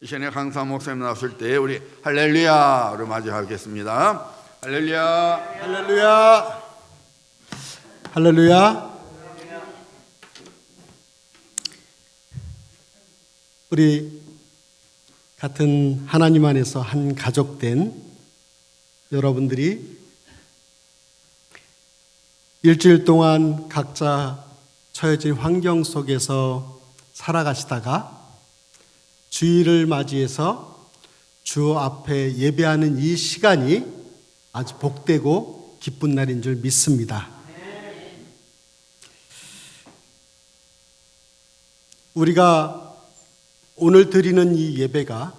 이 시간에 강사 목사님 나왔을 때 우리 할렐루야를 맞이하겠습니다. 할렐루야, 할렐루야, 할렐루야. 우리 같은 하나님 안에서 한 가족된 여러분들이 일주일 동안 각자 처해진 환경 속에서 살아가시다가 주일을 맞이해서 주 앞에 예배하는 이 시간이 아주 복되고 기쁜 날인 줄 믿습니다. 우리가 오늘 드리는 이 예배가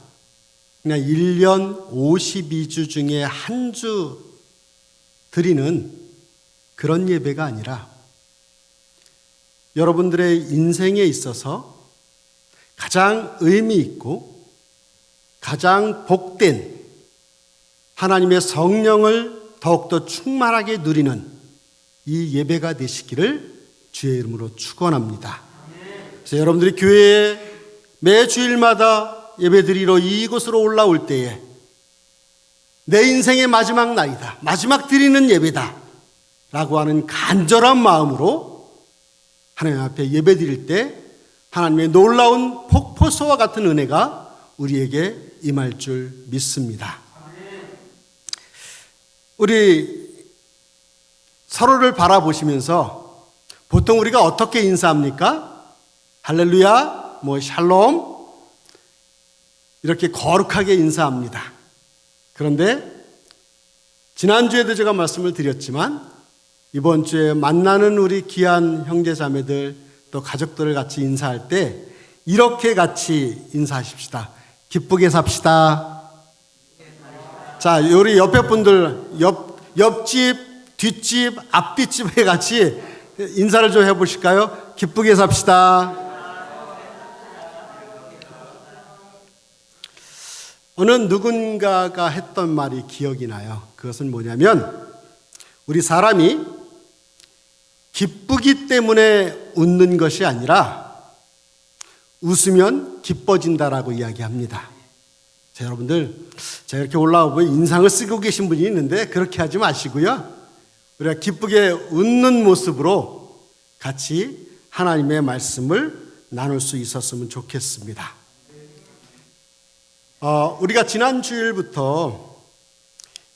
그냥 1년 52주 중에 한 주 드리는 그런 예배가 아니라 여러분들의 인생에 있어서 가장 의미 있고 가장 복된 하나님의 성령을 더욱더 충만하게 누리는 이 예배가 되시기를 주의 이름으로 축원합니다. 그래서 여러분들이 교회에 매 주일마다 예배드리러 이곳으로 올라올 때에 내 인생의 마지막 날이다, 마지막 드리는 예배다 라고 하는 간절한 마음으로 하나님 앞에 예배드릴 때 하나님의 놀라운 폭포수와 같은 은혜가 우리에게 임할 줄 믿습니다. 우리 서로를 바라보시면서 보통 우리가 어떻게 인사합니까? 할렐루야, 샬롬 이렇게 거룩하게 인사합니다. 그런데 지난주에도 제가 말씀을 드렸지만 이번 주에 만나는 우리 귀한 형제자매들 또 가족들을 같이 인사할 때 이렇게 같이 인사하십시다. 기쁘게 삽시다. 자, 우리 옆에 분들 옆집, 뒷집, 앞뒷집에 같이 인사를 좀 해보실까요? 기쁘게 삽시다. 어느 누군가가 했던 말이 기억이 나요. 그것은 뭐냐면 우리 사람이 기쁘기 때문에 웃는 것이 아니라 웃으면 기뻐진다라고 이야기합니다. 자, 여러분들, 제가 이렇게 올라와 보면 인상을 쓰고 계신 분이 있는데 그렇게 하지 마시고요. 우리가 기쁘게 웃는 모습으로 같이 하나님의 말씀을 나눌 수 있었으면 좋겠습니다. 우리가 지난 주일부터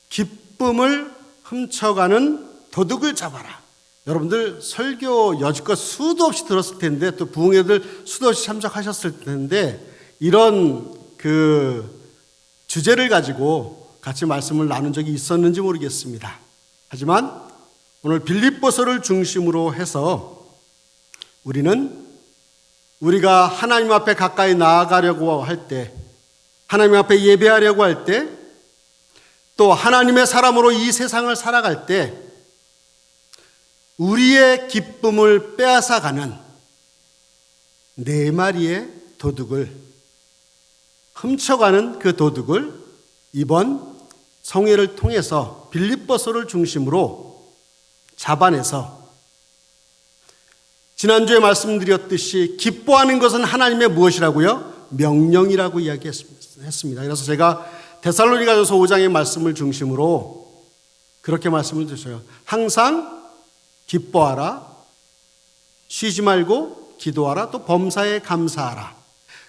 기쁨을 훔쳐가는 도둑을 잡아라. 여러분들 설교 여지껏 수도 없이 들었을 텐데 또 부흥회들 수도 없이 참석하셨을 텐데 이런 주제를 가지고 같이 말씀을 나눈 적이 있었는지 모르겠습니다. 하지만 오늘 빌립보서를 중심으로 해서 우리는 우리가 하나님 앞에 가까이 나아가려고 할 때, 하나님 앞에 예배하려고 할 때, 또 하나님의 사람으로 이 세상을 살아갈 때 우리의 기쁨을 빼앗아가는 네 마리의 도둑을, 훔쳐가는 그 도둑을 이번 성회를 통해서 빌립보서를 중심으로 잡아내서 지난주에 말씀드렸듯이 기뻐하는 것은 하나님의 무엇이라고요? 명령이라고 이야기했습니다. 그래서 제가 데살로니가전서 5장의 말씀을 중심으로 그렇게 말씀을 드려요. 항상 기뻐하라, 쉬지 말고 기도하라, 또 범사에 감사하라.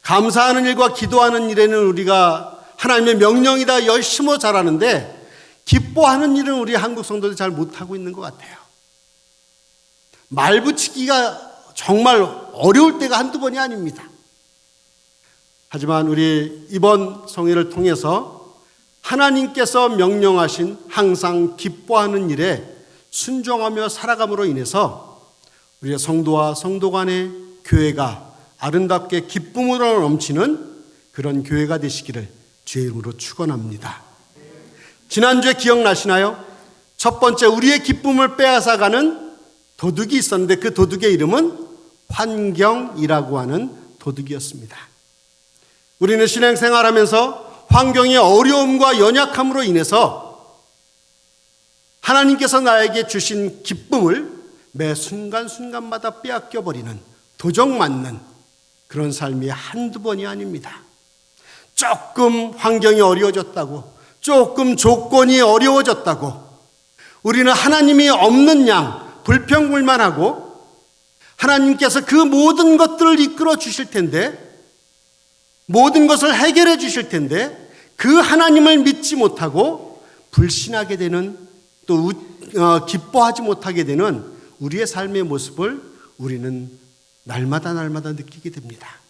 감사하는 일과 기도하는 일에는 우리가 하나님의 명령이다 열심히 잘하는데 기뻐하는 일은 우리 한국 성도들이 잘 못하고 있는 것 같아요. 말 붙이기가 정말 어려울 때가 한두 번이 아닙니다. 하지만 우리 이번 성회를 통해서 하나님께서 명령하신 항상 기뻐하는 일에 순종하며 살아감으로 인해서 우리의 성도와 성도 간의 교회가 아름답게 기쁨으로 넘치는 그런 교회가 되시기를 주의 이름으로 축원합니다. 지난주에 기억나시나요? 첫 번째 우리의 기쁨을 빼앗아가는 도둑이 있었는데 그 도둑의 이름은 환경이라고 하는 도둑이었습니다. 우리는 신앙생활하면서 환경의 어려움과 연약함으로 인해서 하나님께서 나에게 주신 기쁨을 매 순간순간마다 빼앗겨버리는 도적 맞는 그런 삶이 한두 번이 아닙니다. 조금 환경이 어려워졌다고, 조금 조건이 어려워졌다고, 우리는 하나님이 없는 양 불평불만하고 하나님께서 그 모든 것들을 이끌어 주실 텐데, 모든 것을 해결해 주실 텐데 그 하나님을 믿지 못하고 불신하게 되는, 또 기뻐하지 못하게 되는 우리의 삶의 모습을 우리는 날마다 느끼게 됩니다.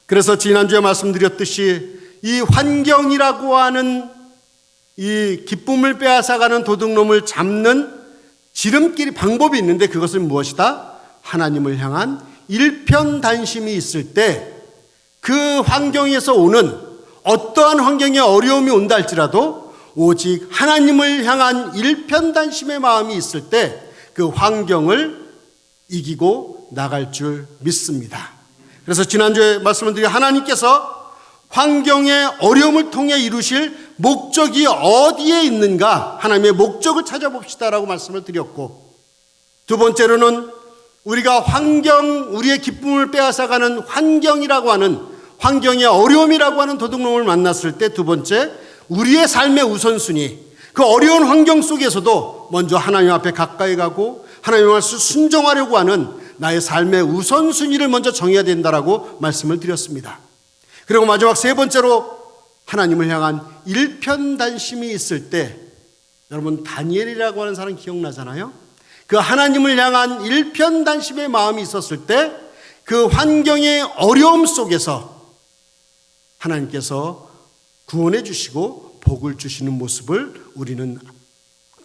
그래서 지난주에 말씀드렸듯이 이 환경이라고 하는 이 기쁨을 빼앗아가는 도둑놈을 잡는 지름길이 방법이 있는데, 그것은 무엇이다? 하나님을 향한 일편단심이 있을 때, 그 환경에서 오는 어떠한 환경에 어려움이 온다 할지라도 오직 하나님을 향한 일편단심의 마음이 있을 때 그 환경을 이기고 나갈 줄 믿습니다. 그래서 지난주에 말씀을 드린 하나님께서 환경의 어려움을 통해 이루실 목적이 어디에 있는가, 하나님의 목적을 찾아봅시다라고 말씀을 드렸고, 두 번째로는 우리가 우리의 기쁨을 빼앗아가는 환경이라고 하는, 환경의 어려움이라고 하는 도둑놈을 만났을 때 두 번째, 우리의 삶의 우선순위, 그 어려운 환경 속에서도 먼저 하나님 앞에 가까이 가고 하나님 말씀 순종하려고 하는 나의 삶의 우선순위를 먼저 정해야 된다라고 말씀을 드렸습니다. 그리고 마지막 세 번째로 하나님을 향한 일편단심이 있을 때, 여러분 다니엘이라고 하는 사람 기억나잖아요? 그 하나님을 향한 일편단심의 마음이 있었을 때 그 환경의 어려움 속에서 하나님께서 구원해 주시고 복을 주시는 모습을 우리는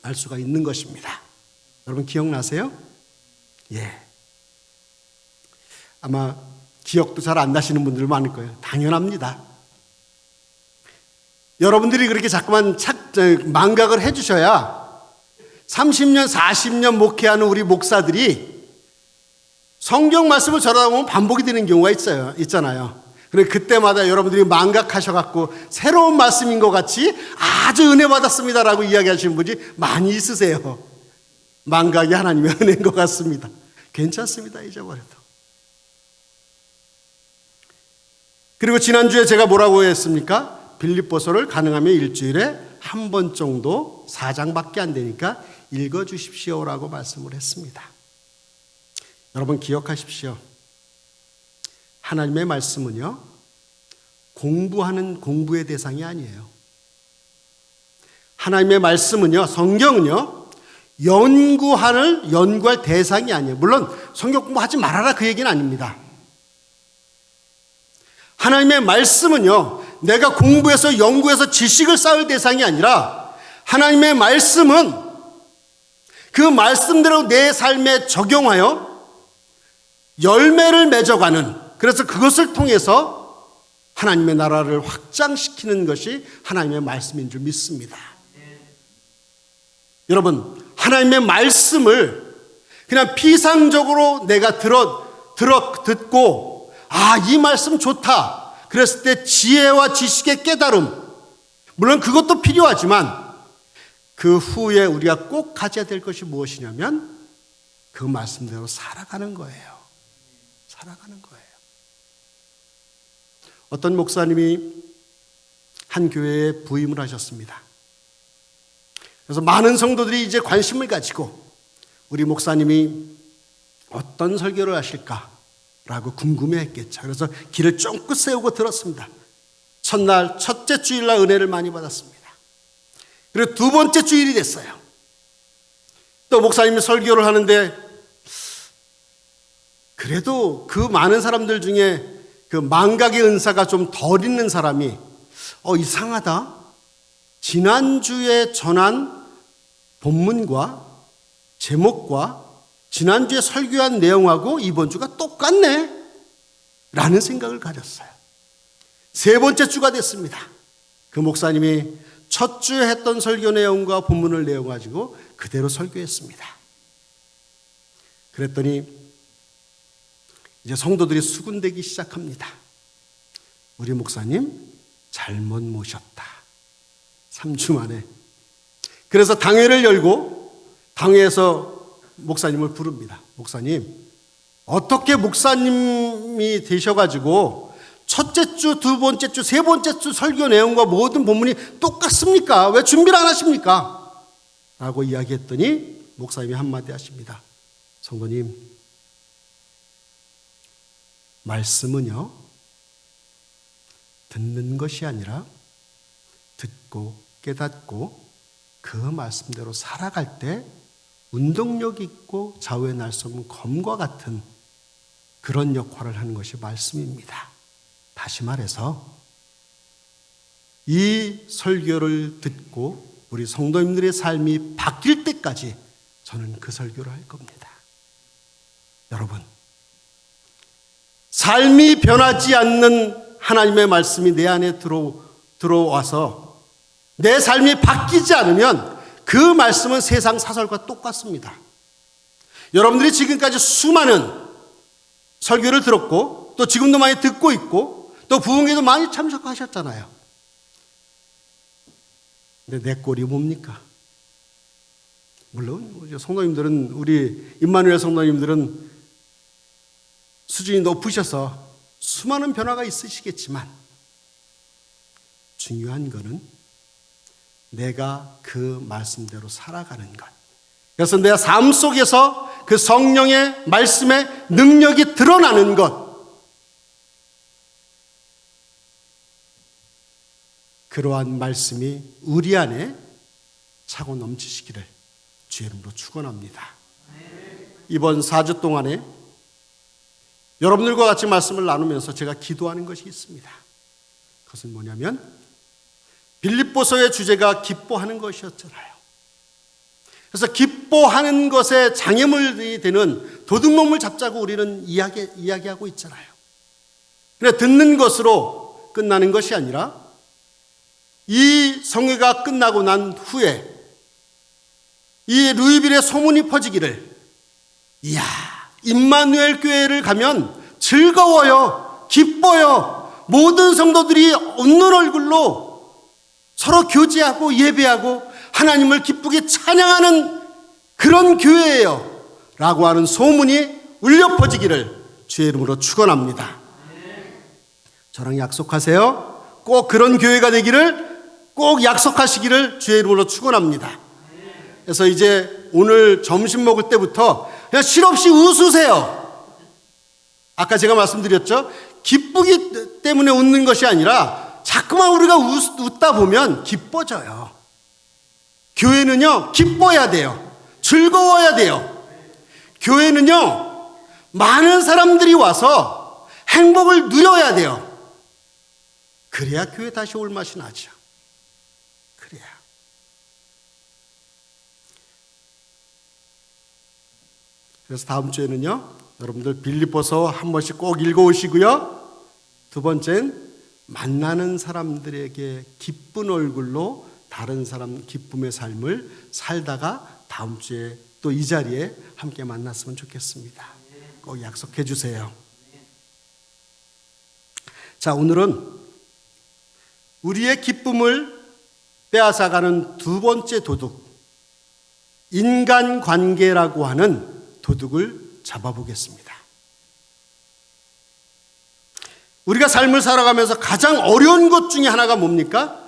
알 수가 있는 것입니다. 여러분 기억나세요? 예. 아마 기억도 잘 안 나시는 분들 많을 거예요. 당연합니다. 여러분들이 그렇게 자꾸만 망각을 해 주셔야 30년, 40년 목회하는 우리 목사들이 성경 말씀을 전하다 보면 반복이 되는 경우가 있잖아요. 그래서 그때마다 여러분들이 망각하셔갖고 새로운 말씀인 것 같이 아주 은혜 받았습니다라고 이야기하시는 분이 많이 있으세요. 망각이 하나님의 은혜인 것 같습니다. 괜찮습니다. 잊어버려도. 그리고 지난주에 제가 뭐라고 했습니까? 빌립보서를 가능하면 일주일에 한 번 정도 4장밖에 안 되니까 읽어주십시오라고 말씀을 했습니다. 여러분 기억하십시오. 하나님의 말씀은요, 공부의 대상이 아니에요. 하나님의 말씀은요, 성경은요, 연구할 대상이 아니에요. 물론 성경 공부하지 말아라 그 얘기는 아닙니다. 하나님의 말씀은요, 내가 공부해서 연구해서 지식을 쌓을 대상이 아니라, 하나님의 말씀은 그 말씀대로 내 삶에 적용하여 열매를 맺어가는, 그래서 그것을 통해서 하나님의 나라를 확장시키는 것이 하나님의 말씀인 줄 믿습니다. 여러분, 하나님의 말씀을 그냥 피상적으로 내가 듣고 이 말씀 좋다 그랬을 때 지혜와 지식의 깨달음, 물론 그것도 필요하지만 그 후에 우리가 꼭 가져야 될 것이 무엇이냐면 그 말씀대로 살아가는 거예요. 살아가는 거예요. 어떤 목사님이 한 교회에 부임을 하셨습니다. 그래서 많은 성도들이 이제 관심을 가지고 우리 목사님이 어떤 설교를 하실까라고 궁금해했겠죠. 그래서 길을 쫑긋 세우고 들었습니다. 첫날, 첫째 주일날 은혜를 많이 받았습니다. 그리고 두 번째 주일이 됐어요. 또 목사님이 설교를 하는데 그래도 그 많은 사람들 중에 그 망각의 은사가 좀 덜 있는 사람이 이상하다. 지난주에 전한 본문과 제목과 지난주에 설교한 내용하고 이번 주가 똑같네 라는 생각을 가졌어요. 세 번째 주가 됐습니다. 그 목사님이 첫 주에 했던 설교 내용과 본문을 내용 가지고 그대로 설교했습니다. 그랬더니 이제 성도들이 수군대기 시작합니다. 우리 목사님 잘못 모셨다. 3주 만에. 그래서 당회를 열고 당회에서 목사님을 부릅니다. 목사님, 어떻게 목사님이 되셔가지고 첫째 주, 두 번째 주, 세 번째 주 설교 내용과 모든 본문이 똑같습니까? 왜 준비를 안 하십니까? 라고 이야기했더니 목사님이 한마디 하십니다. 성도님, 말씀은요, 듣는 것이 아니라 듣고 깨닫고 그 말씀대로 살아갈 때 운동력 있고 좌우에 날 수 없는 검과 같은 그런 역할을 하는 것이 말씀입니다. 다시 말해서 이 설교를 듣고 우리 성도님들의 삶이 바뀔 때까지 저는 그 설교를 할 겁니다. 여러분, 삶이 변하지 않는 하나님의 말씀이 내 안에 들어와서 내 삶이 바뀌지 않으면 그 말씀은 세상 사설과 똑같습니다. 여러분들이 지금까지 수많은 설교를 들었고 또 지금도 많이 듣고 있고 또 부흥회도 많이 참석하셨잖아요. 근데 내 꼴이 뭡니까? 물론 성도님들은, 우리 임마누엘 성도님들은 수준이 높으셔서 수많은 변화가 있으시겠지만 중요한 것은 내가 그 말씀대로 살아가는 것. 그래서 내 삶 속에서 그 성령의 말씀의 능력이 드러나는 것. 그러한 말씀이 우리 안에 차고 넘치시기를 주의 이름으로 축원합니다. 이번 4주 동안에 여러분들과 같이 말씀을 나누면서 제가 기도하는 것이 있습니다. 그것은 뭐냐면 빌립보서의 주제가 기뻐하는 것이었잖아요. 그래서 기뻐하는 것에 장애물이 되는 도둑놈을 잡자고 우리는 이야기하고 있잖아요. 그런데 듣는 것으로 끝나는 것이 아니라 이 성회가 끝나고 난 후에 이 루이빌의 소문이 퍼지기를, 이야, 임마누엘 교회를 가면 즐거워요, 기뻐요, 모든 성도들이 웃는 얼굴로 서로 교제하고 예배하고 하나님을 기쁘게 찬양하는 그런 교회예요 라고 하는 소문이 울려 퍼지기를 주의 이름으로 축원합니다. 저랑 약속하세요. 꼭 그런 교회가 되기를 꼭 약속하시기를 주의 이름으로 축원합니다. 그래서 이제 오늘 점심 먹을 때부터 그냥 실없이 웃으세요. 아까 제가 말씀드렸죠. 기쁘기 때문에 웃는 것이 아니라 자꾸만 우리가 웃다 보면 기뻐져요. 교회는요, 기뻐야 돼요. 즐거워야 돼요. 교회는요, 많은 사람들이 와서 행복을 누려야 돼요. 그래야 교회 다시 올 맛이 나죠. 그래야. 그래서 다음 주에는요, 여러분들 빌립보서 한 번씩 꼭 읽어오시고요. 두 번째는 만나는 사람들에게 기쁜 얼굴로 다른 사람 기쁨의 삶을 살다가 다음 주에 또 이 자리에 함께 만났으면 좋겠습니다. 꼭 약속해 주세요. 자, 오늘은 우리의 기쁨을 빼앗아가는 두 번째 도둑, 인간관계라고 하는 도둑을 잡아보겠습니다. 우리가 삶을 살아가면서 가장 어려운 것 중에 하나가 뭡니까?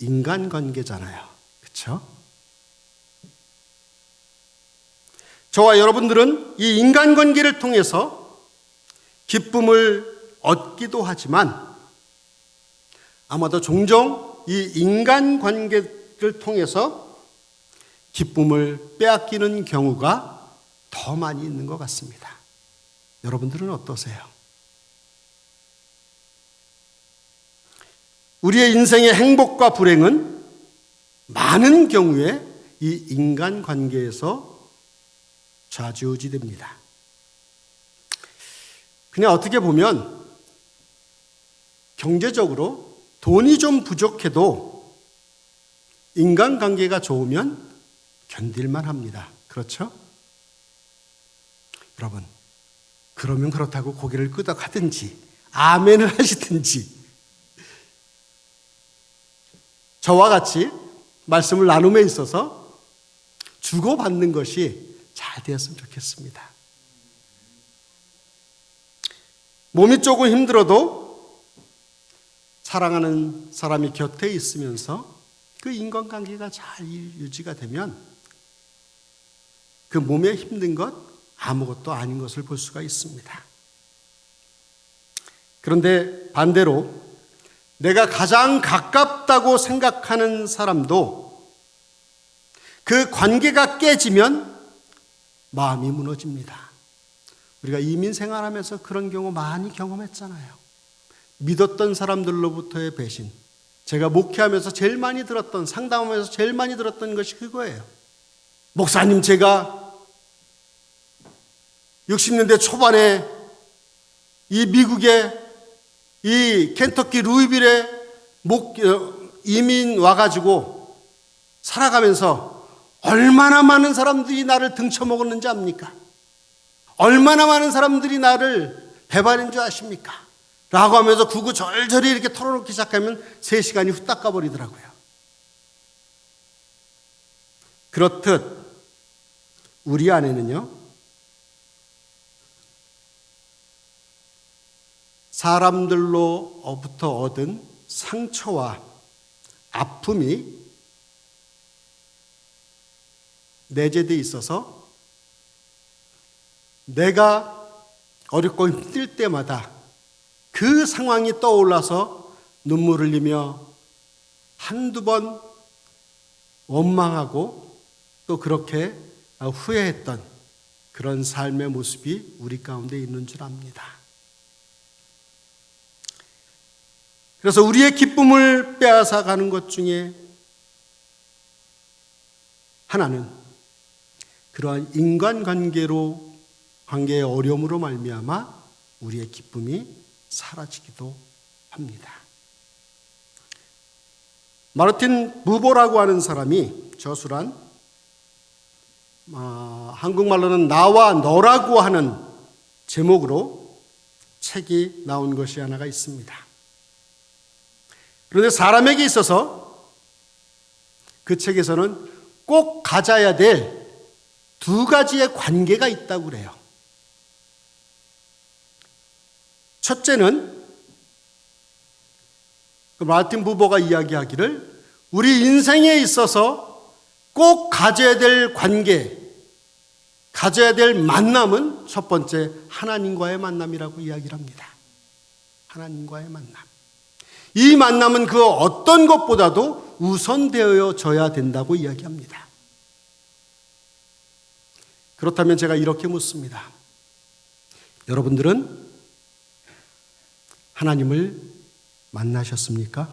인간관계잖아요. 그렇죠? 저와 여러분들은 이 인간관계를 통해서 기쁨을 얻기도 하지만 아마도 종종 이 인간관계를 통해서 기쁨을 빼앗기는 경우가 더 많이 있는 것 같습니다. 여러분들은 어떠세요? 우리의 인생의 행복과 불행은 많은 경우에 이 인간관계에서 좌지우지됩니다. 그냥 어떻게 보면 경제적으로 돈이 좀 부족해도 인간관계가 좋으면 견딜만 합니다. 그렇죠? 여러분, 그러면 그렇다고 고개를 끄덕하든지 아멘을 하시든지 저와 같이 말씀을 나눔에 있어서 주고받는 것이 잘 되었으면 좋겠습니다. 몸이 조금 힘들어도 사랑하는 사람이 곁에 있으면서 그 인간관계가 잘 유지가 되면 그 몸에 힘든 것 아무것도 아닌 것을 볼 수가 있습니다. 그런데 반대로 내가 가장 가깝다고 생각하는 사람도 그 관계가 깨지면 마음이 무너집니다. 우리가 이민 생활하면서 그런 경우 많이 경험했잖아요. 믿었던 사람들로부터의 배신. 제가 목회하면서 제일 많이 들었던, 상담하면서 제일 많이 들었던 것이 그거예요. 목사님, 제가 60년대 초반에 이 미국의 이 켄터키 루이빌에 이민 와가지고 살아가면서 얼마나 많은 사람들이 나를 등쳐먹었는지 압니까? 얼마나 많은 사람들이 나를 배반한 줄 아십니까? 라고 하면서 구구절절히 이렇게 털어놓기 시작하면 3시간이 후딱 가버리더라고요. 그렇듯 우리 안에는요, 사람들로부터 얻은 상처와 아픔이 내재되어 있어서 내가 어렵고 힘들 때마다 그 상황이 떠올라서 눈물을 흘리며 한두 번 원망하고 또 그렇게 후회했던 그런 삶의 모습이 우리 가운데 있는 줄 압니다. 그래서 우리의 기쁨을 빼앗아 가는 것 중에 하나는 그러한 관계의 어려움으로 말미암아 우리의 기쁨이 사라지기도 합니다. 마르틴 부보라고 하는 사람이 저술한 한국말로는 나와 너라고 하는 제목으로 책이 나온 것이 하나가 있습니다. 그런데 사람에게 있어서 그 책에서는 꼭 가져야 될 2가지의 관계가 있다고 그래요. 첫째는 마르틴 부보가 이야기하기를 우리 인생에 있어서 꼭 가져야 될 관계, 가져야 될 만남은 첫 번째 하나님과의 만남이라고 이야기를 합니다. 하나님과의 만남. 이 만남은 그 어떤 것보다도 우선되어져야 된다고 이야기합니다. 그렇다면 제가 이렇게 묻습니다. 여러분들은 하나님을 만나셨습니까?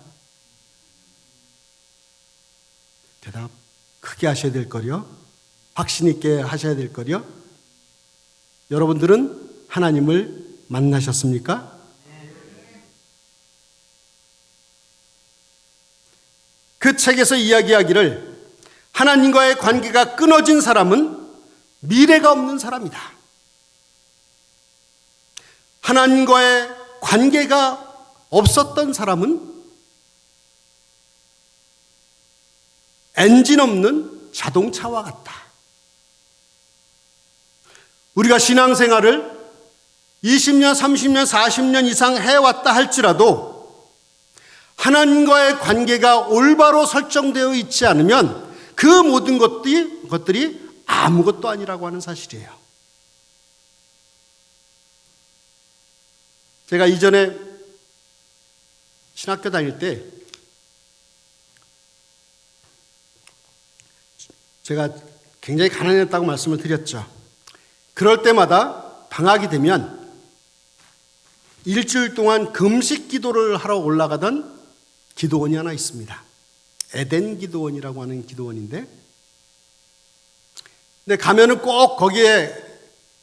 대답 크게 하셔야 될 거요. 확신 있게 하셔야 될 거요. 여러분들은 하나님을 만나셨습니까? 그 책에서 이야기하기를 하나님과의 관계가 끊어진 사람은 미래가 없는 사람이다. 하나님과의 관계가 없었던 사람은 엔진 없는 자동차와 같다. 우리가 신앙생활을 20년, 30년, 40년 이상 해왔다 할지라도 하나님과의 관계가 올바로 설정되어 있지 않으면 그 모든 것들이 아무것도 아니라고 하는 사실이에요. 제가 이전에 신학교 다닐 때 제가 굉장히 가난했다고 말씀을 드렸죠. 그럴 때마다 방학이 되면 일주일 동안 금식 기도를 하러 올라가던 기도원이 하나 있습니다. 에덴 기도원이라고 하는 기도원인데, 근데 가면은 꼭 거기에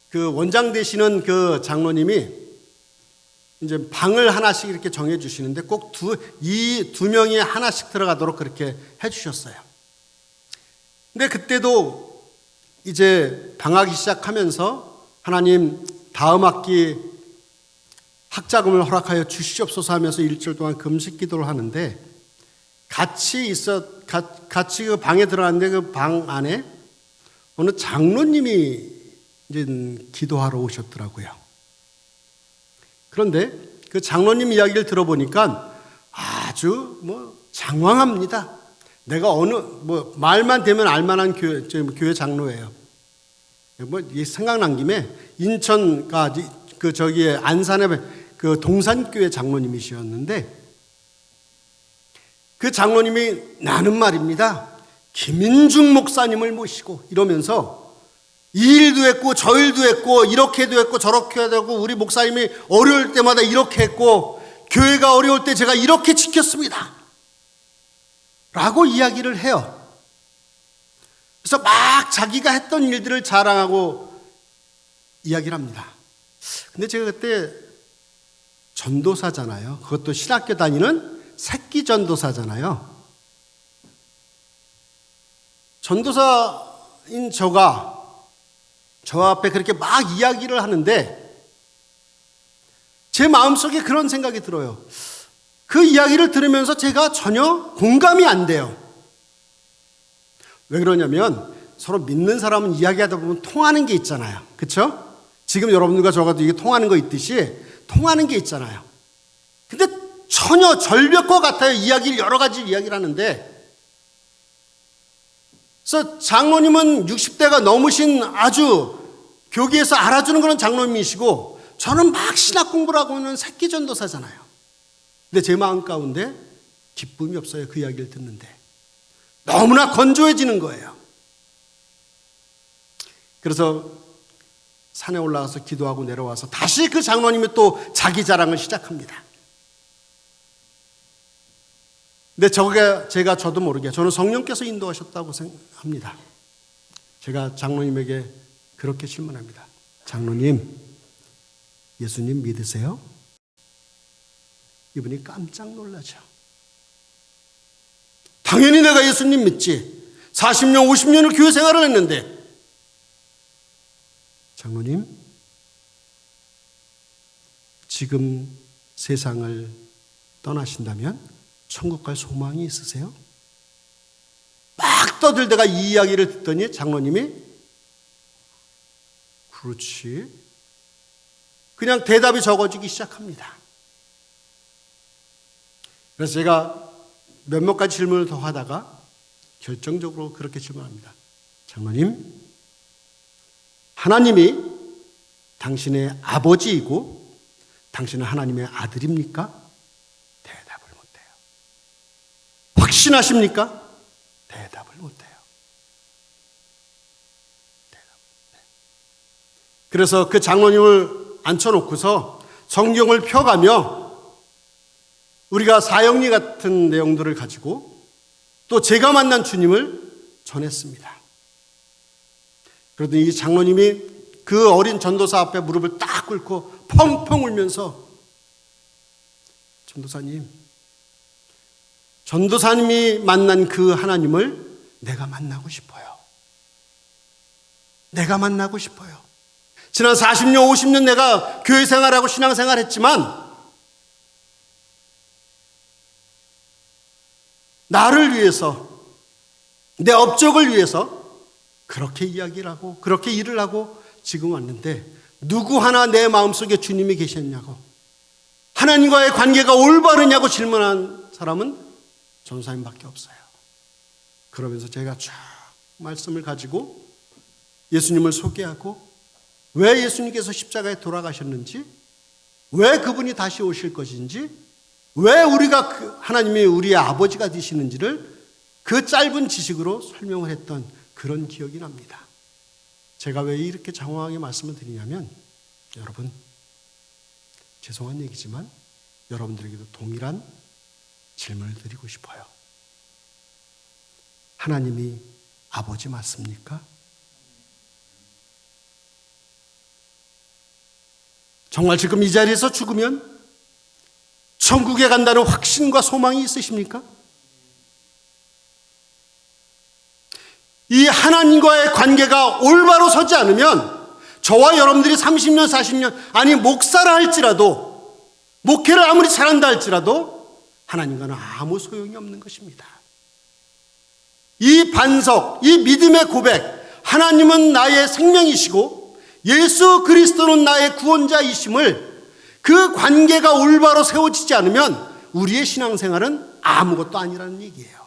그 원장 되시는 그 장로님이 이제 방을 하나씩 이렇게 정해 주시는데 꼭 이 두 명이 하나씩 들어가도록 그렇게 해 주셨어요. 근데 그때도 이제 방학이 시작하면서 하나님 다음 학기 학자금을 허락하여 주시옵소서 하면서 일주일 동안 금식 기도를 하는데 같이 그 방에 들어갔는데 그 방 안에 어느 장로님이 이제 기도하러 오셨더라고요. 그런데 그 장로님 이야기를 들어보니까 아주 장황합니다. 내가 말만 되면 알만한 교회 장로예요. 생각난 김에 인천까지 안산에 그 동산교회 장로님이셨는데 그 장로님이 나는 말입니다. 김인중 목사님을 모시고 이러면서 이 일도 했고 저 일도 했고 이렇게도 했고 저렇게 되고 우리 목사님이 어려울 때마다 이렇게 했고 교회가 어려울 때 제가 이렇게 지켰습니다. 라고 이야기를 해요. 그래서 막 자기가 했던 일들을 자랑하고 이야기를 합니다. 근데 제가 그때 전도사잖아요. 그것도 신학교 다니는 새끼 전도사잖아요. 전도사인 저가 저 앞에 그렇게 막 이야기를 하는데 제 마음속에 그런 생각이 들어요. 그 이야기를 들으면서 제가 전혀 공감이 안 돼요. 왜 그러냐면 서로 믿는 사람은 이야기하다 보면 통하는 게 있잖아요. 그렇죠? 지금 여러분들과 저가도 이게 통하는 거 있듯이 통하는 게 있잖아요. 근데 전혀 절벽과 같아요. 여러 가지 이야기를 하는데 그래서 장로님은 60대가 넘으신 아주 교계에서 알아주는 그런 장로님이시고 저는 막 신학 공부를 하고 있는 새끼 전도사잖아요. 근데 제 마음 가운데 기쁨이 없어요. 그 이야기를 듣는데. 너무나 건조해지는 거예요. 그래서 산에 올라가서 기도하고 내려와서 다시 그 장로님이 또 자기 자랑을 시작합니다. 근데 제가 저도 모르게 저는 성령께서 인도하셨다고 생각합니다. 제가 장로님에게 그렇게 질문합니다. 장로님, 예수님 믿으세요? 이분이 깜짝 놀라죠. 당연히 내가 예수님 믿지. 40년, 50년을 교회 생활을 했는데. 장로님, 지금 세상을 떠나신다면 천국 갈 소망이 있으세요? 막 떠들다가 이 이야기를 듣더니 장로님이 그렇지. 그냥 대답이 적어지기 시작합니다. 그래서 제가 몇몇 가지 질문을 더 하다가 결정적으로 그렇게 질문합니다. 장로님, 하나님이 당신의 아버지이고 당신은 하나님의 아들입니까? 대답을 못해요. 확신하십니까? 대답을 못해요. 그래서 그 장로님을 앉혀놓고서 성경을 펴가며 우리가 사형리 같은 내용들을 가지고 또 제가 만난 주님을 전했습니다. 그러더니 이 장로님이 그 어린 전도사 앞에 무릎을 딱 꿇고 펑펑 울면서 전도사님이 만난 그 하나님을 내가 만나고 싶어요. 내가 만나고 싶어요. 지난 40년, 50년 내가 교회 생활하고 신앙생활 했지만 나를 위해서, 내 업적을 위해서 그렇게 이야기를 하고 그렇게 일을 하고 지금 왔는데 누구 하나 내 마음속에 주님이 계셨냐고, 하나님과의 관계가 올바르냐고 질문한 사람은 전도사님밖에 없어요. 그러면서 제가 쫙 말씀을 가지고 예수님을 소개하고 왜 예수님께서 십자가에 돌아가셨는지, 왜 그분이 다시 오실 것인지, 왜 우리가 하나님이 우리의 아버지가 되시는지를 그 짧은 지식으로 설명을 했던 그런 기억이 납니다. 제가 왜 이렇게 장황하게 말씀을 드리냐면, 여러분, 죄송한 얘기지만 여러분들에게도 동일한 질문을 드리고 싶어요. 하나님이 아버지 맞습니까? 정말 지금 이 자리에서 죽으면 천국에 간다는 확신과 소망이 있으십니까? 이 하나님과의 관계가 올바로 서지 않으면 저와 여러분들이 30년, 40년, 아니 목사라 할지라도, 목회를 아무리 잘한다 할지라도 하나님과는 아무 소용이 없는 것입니다. 이 반석, 이 믿음의 고백, 하나님은 나의 생명이시고 예수 그리스도는 나의 구원자이심을, 그 관계가 올바로 세워지지 않으면 우리의 신앙생활은 아무것도 아니라는 얘기예요.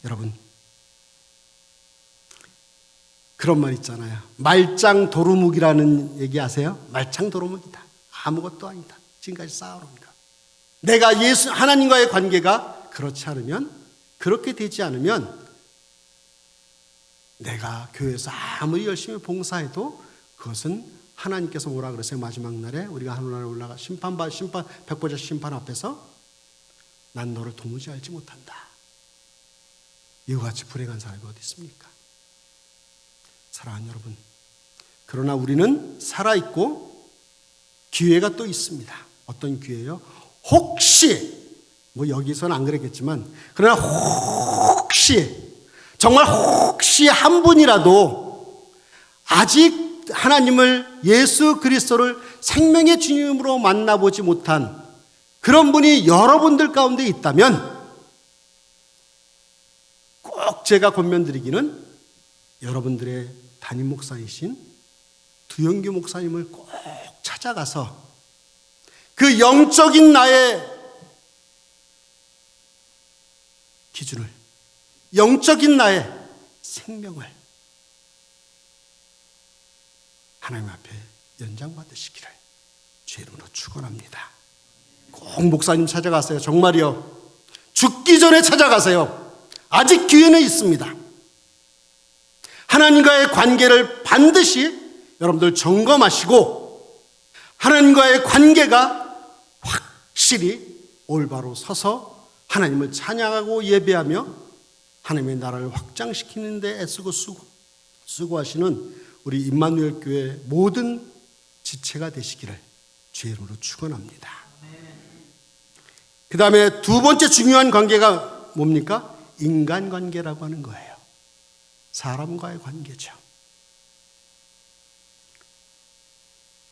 여러분, 그런 말 있잖아요. 말짱 도루묵이라는 얘기 아세요? 말짱 도루묵이다. 아무것도 아니다. 지금까지 쌓아놓은 거. 내가 하나님과의 관계가 그렇지 않으면, 그렇게 되지 않으면 내가 교회에서 아무리 열심히 봉사해도 그것은 하나님께서 뭐라 그러세요? 마지막 날에 우리가 하늘나라에 올라가 백보자 심판 앞에서 난 너를 도무지 알지 못한다. 이와 같이 불행한 사람이 어디 있습니까? 사랑하는 여러분, 그러나 우리는 살아있고 기회가 또 있습니다. 어떤 기회요? 혹시, 여기서는 안 그랬겠지만, 그러나 혹시, 정말 혹시 한 분이라도 아직 하나님을, 예수 그리스도를 생명의 주님으로 만나보지 못한 그런 분이 여러분들 가운데 있다면 꼭 제가 권면드리기는 여러분들의 담임 목사이신 두영규 목사님을 꼭 찾아가서 그 영적인 나의 기준을, 영적인 나의 생명을 하나님 앞에 연장받으시기를 주의 이름으로 축원합니다. 꼭 목사님 찾아가세요. 정말이요. 죽기 전에 찾아가세요. 아직 기회는 있습니다. 하나님과의 관계를 반드시 여러분들 점검하시고 하나님과의 관계가 확실히 올바로 서서 하나님을 찬양하고 예배하며 하나님의 나라를 확장시키는 데 애쓰고 수고하시는 우리 임마누엘 교회 모든 지체가 되시기를 주의 이름으로 축원합니다. 그 다음에 두 번째 중요한 관계가 뭡니까? 인간관계라고 하는 거예요. 사람과의 관계죠.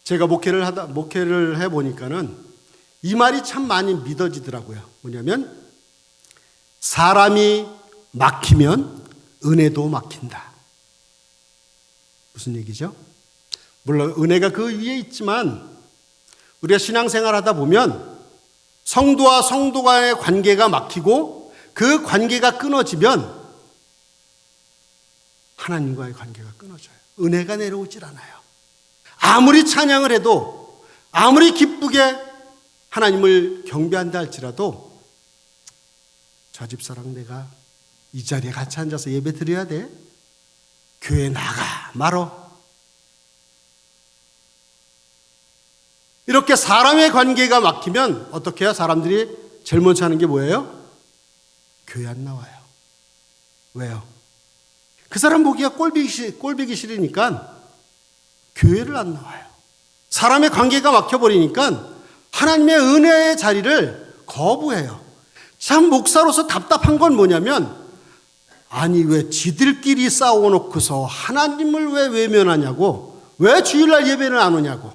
제가 목회를 해보니까는 이 말이 참 많이 믿어지더라고요. 뭐냐면 사람이 막히면 은혜도 막힌다. 무슨 얘기죠? 물론 은혜가 그 위에 있지만 우리가 신앙생활 하다 보면 성도와 성도 간의 관계가 막히고 그 관계가 끊어지면 하나님과의 관계가 끊어져요. 은혜가 내려오질 않아요. 아무리 찬양을 해도 아무리 기쁘게 하나님을 경배한다 할지라도 저 집사랑 내가 이 자리에 같이 앉아서 예배 드려야 돼? 교회 나가 말어. 이렇게 사람의 관계가 막히면 어떻게 해요? 사람들이 제일 먼저 하는 게 뭐예요? 교회 안 나와요. 왜요? 그 사람 보기가 꼴보기 싫으니까 교회를 안 나와요. 사람의 관계가 막혀버리니까 하나님의 은혜의 자리를 거부해요. 참 목사로서 답답한 건 뭐냐면 아니 왜 지들끼리 싸워놓고서 하나님을 왜 외면하냐고, 왜 주일날 예배는 안 오냐고,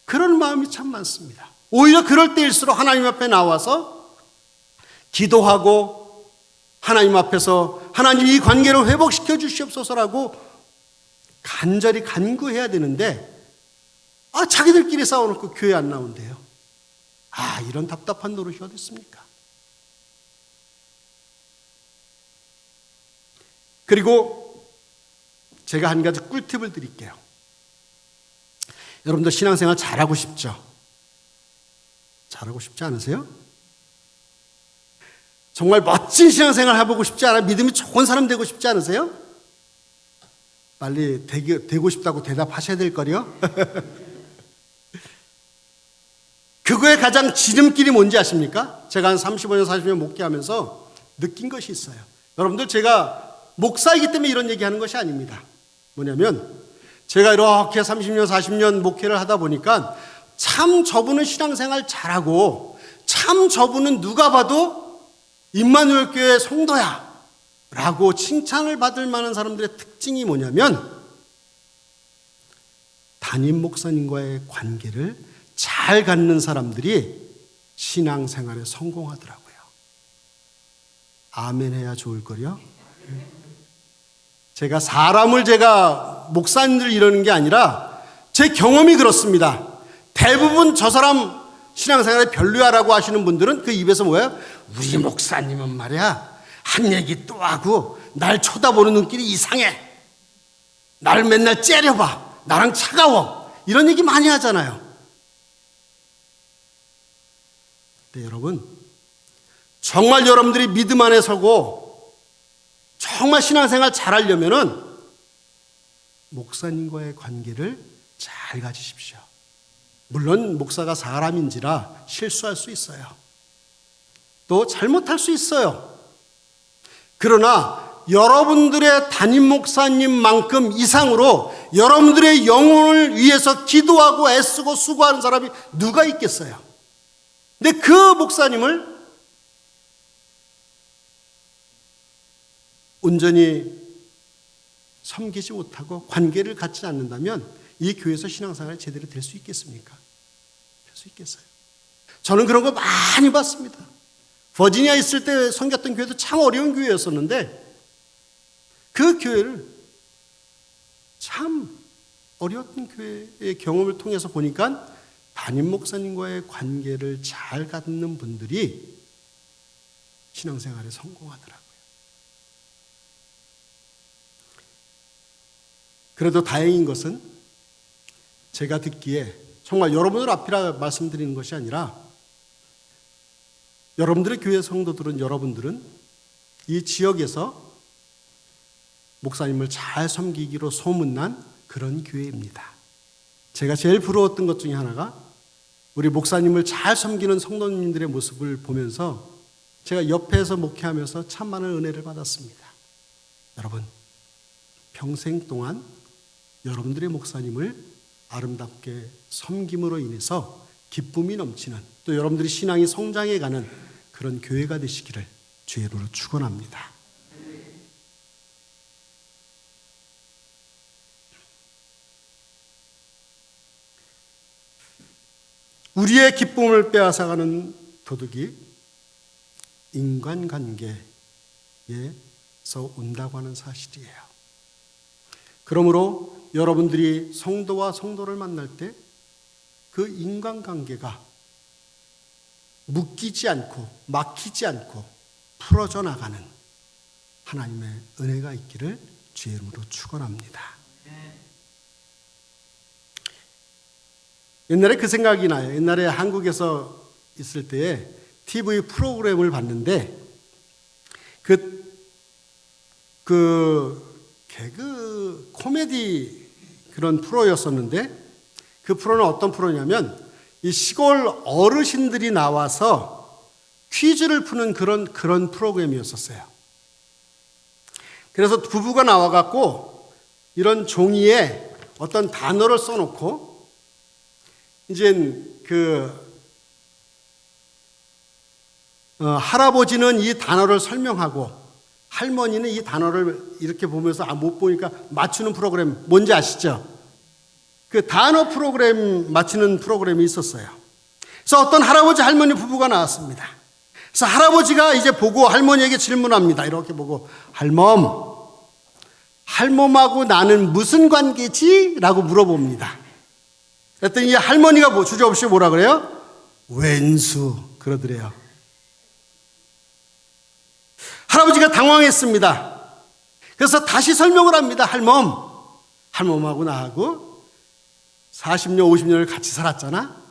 그런 마음이 참 많습니다. 오히려 그럴 때일수록 하나님 앞에 나와서 기도하고 하나님 앞에서 하나님 이 관계를 회복시켜 주시옵소서라고 간절히 간구해야 되는데 자기들끼리 싸워놓고 교회 안 나온대요. 이런 답답한 노릇이 어디 있습니까? 그리고 제가 한 가지 꿀팁을 드릴게요. 여러분들 신앙생활 잘하고 싶죠? 잘하고 싶지 않으세요? 정말 멋진 신앙생활 해보고 싶지 않아요? 믿음이 좋은 사람 되고 싶지 않으세요? 빨리 되고 싶다고 대답하셔야 될 거요. 그거의 가장 지름길이 뭔지 아십니까? 제가 한 35년, 40년 목회하면서 느낀 것이 있어요. 여러분들 제가 목사이기 때문에 이런 얘기하는 것이 아닙니다. 뭐냐면 제가 이렇게 30년, 40년 목회를 하다 보니까 참 저분은 신앙생활 잘하고 참 저분은 누가 봐도 임마누엘 교회 성도야 라고 칭찬을 받을 만한 사람들의 특징이 뭐냐면 담임 목사님과의 관계를 잘 갖는 사람들이 신앙생활에 성공하더라고요. 아멘 해야 좋을 거요. 제가 목사님들 이러는 게 아니라 제 경험이 그렇습니다. 대부분 저 사람 신앙생활에 별로야라고 하시는 분들은 그 입에서 뭐예요? 우리 목사님은 말이야 한 얘기 또 하고 날 쳐다보는 눈길이 이상해. 나를 맨날 째려봐. 나랑 차가워. 이런 얘기 많이 하잖아요. 네, 여러분, 정말 여러분들이 믿음 안에 서고 정말 신앙생활 잘하려면은 목사님과의 관계를 잘 가지십시오. 물론 목사가 사람인지라 실수할 수 있어요. 또 잘못할 수 있어요. 그러나 여러분들의 담임 목사님만큼 이상으로 여러분들의 영혼을 위해서 기도하고 애쓰고 수고하는 사람이 누가 있겠어요? 근데 그 목사님을 온전히 섬기지 못하고 관계를 갖지 않는다면 이 교회에서 신앙생활이 제대로 될 수 있겠습니까? 될 수 있겠어요? 저는 그런 거 많이 봤습니다. 버지니아에 있을 때 섬겼던 교회도 참 어려운 교회였었는데 그 교회를 참 어려웠던 교회의 경험을 통해서 보니까 담임 목사님과의 관계를 잘 갖는 분들이 신앙생활에 성공하더라고요. 그래도 다행인 것은 제가 듣기에 정말 여러분들 앞이라 말씀드리는 것이 아니라 여러분들의 교회 성도들은 여러분들은 이 지역에서 목사님을 잘 섬기기로 소문난 그런 교회입니다. 제가 제일 부러웠던 것 중에 하나가 우리 목사님을 잘 섬기는 성도님들의 모습을 보면서 제가 옆에서 목회하면서 참 많은 은혜를 받았습니다. 여러분, 평생 동안 여러분들의 목사님을 아름답게 섬김으로 인해서 기쁨이 넘치는 또 여러분들이 신앙이 성장해가는 그런 교회가 되시기를 주의 이름으로 축원합니다. 우리의 기쁨을 빼앗아가는 도둑이 인간관계에서 온다고 하는 사실이에요. 그러므로 여러분들이 성도와 성도를 만날 때 그 인간관계가 묶이지 않고 막히지 않고 풀어져 나가는 하나님의 은혜가 있기를 주의 이름으로 축원합니다. 옛날에 그 생각이 나요. 옛날에 한국에서 있을 때에 TV 프로그램을 봤는데 개그 코미디 그런 프로였었는데 그 프로는 어떤 프로냐면 이 시골 어르신들이 나와서 퀴즈를 푸는 그런 프로그램이었었어요. 그래서 부부가 나와갖고 이런 종이에 어떤 단어를 써놓고 이제 할아버지는 이 단어를 설명하고 할머니는 이 단어를 이렇게 보면서 못 보니까 맞추는 프로그램 뭔지 아시죠? 그 단어 프로그램 맞추는 프로그램이 있었어요. 그래서 어떤 할아버지 할머니 부부가 나왔습니다. 그래서 할아버지가 이제 보고 할머니에게 질문합니다. 이렇게 보고 할멈하고 나는 무슨 관계지? 라고 물어봅니다. 그랬더니 이 할머니가 주저없이 뭐라 그래요? 왼수 그러더래요. 할아버지가 당황했습니다. 그래서 다시 설명을 합니다. 할멈하고 나하고 40년 50년을 같이 살았잖아.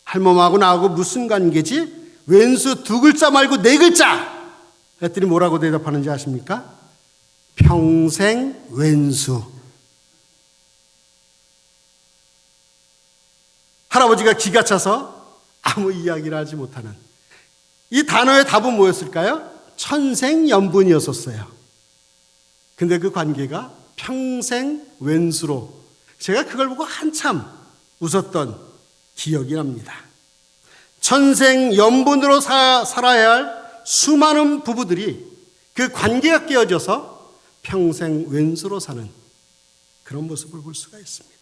할멈하고 나하고 무슨 관계지? 왼수 2글자 말고 4글자. 그랬더니 뭐라고 대답하는지 아십니까? 평생 왼수. 할아버지가 기가 차서 아무 이야기를 하지 못하는 이 단어의 답은 뭐였을까요? 천생연분이었었어요. 근데 그 관계가 평생 왼수로 제가 그걸 보고 한참 웃었던 기억이 납니다. 천생연분으로 살아야 할 수많은 부부들이 그 관계가 깨어져서 평생 왼수로 사는 그런 모습을 볼 수가 있습니다.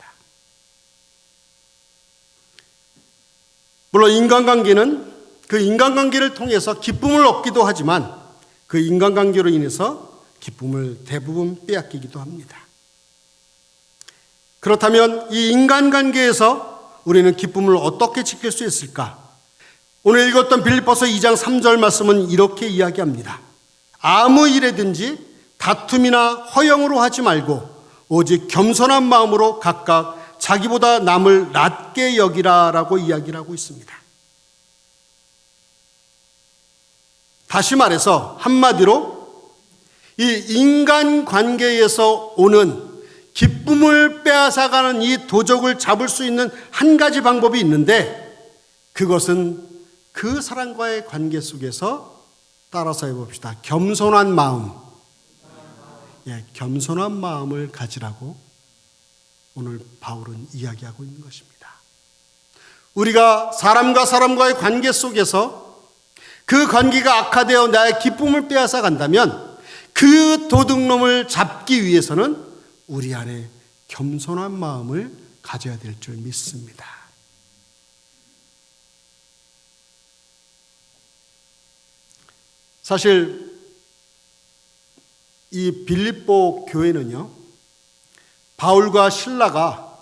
물론 인간관계는 그 인간관계를 통해서 기쁨을 얻기도 하지만 그 인간관계로 인해서 기쁨을 대부분 빼앗기기도 합니다. 그렇다면 이 인간관계에서 우리는 기쁨을 어떻게 지킬 수 있을까? 오늘 읽었던 빌립보서 2장 3절 말씀은 이렇게 이야기합니다. 아무 일에든지 다툼이나 허영으로 하지 말고 오직 겸손한 마음으로 각각 자기보다 남을 낮게 여기라라고 이야기를 하고 있습니다. 다시 말해서 한마디로 이 인간관계에서 오는 기쁨을 빼앗아가는 이 도적을 잡을 수 있는 한 가지 방법이 있는데, 그것은 그 사람과의 관계 속에서 따라서 해봅시다. 겸손한 마음. 겸손한 마음을 가지라고 오늘 바울은 이야기하고 있는 것입니다. 우리가 사람과 사람과의 관계 속에서 그 관계가 악화되어 나의 기쁨을 빼앗아 간다면 그 도둑놈을 잡기 위해서는 우리 안에 겸손한 마음을 가져야 될 줄 믿습니다. 사실 이 빌립보 교회는요, 바울과 실라가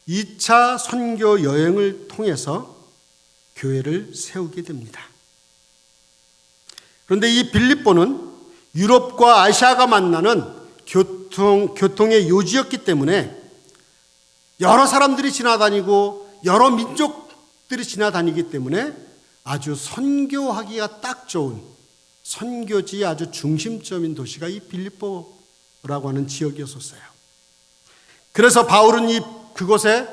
2차 선교 여행을 통해서 교회를 세우게 됩니다. 그런데 이 빌립보는 유럽과 아시아가 만나는 교통의 요지였기 때문에 여러 사람들이 지나다니고 여러 민족들이 지나다니기 때문에 아주 선교하기가 딱 좋은 선교지의 아주 중심점인 도시가 이 빌립보라고 하는 지역이었어요. 그래서 바울은 그곳에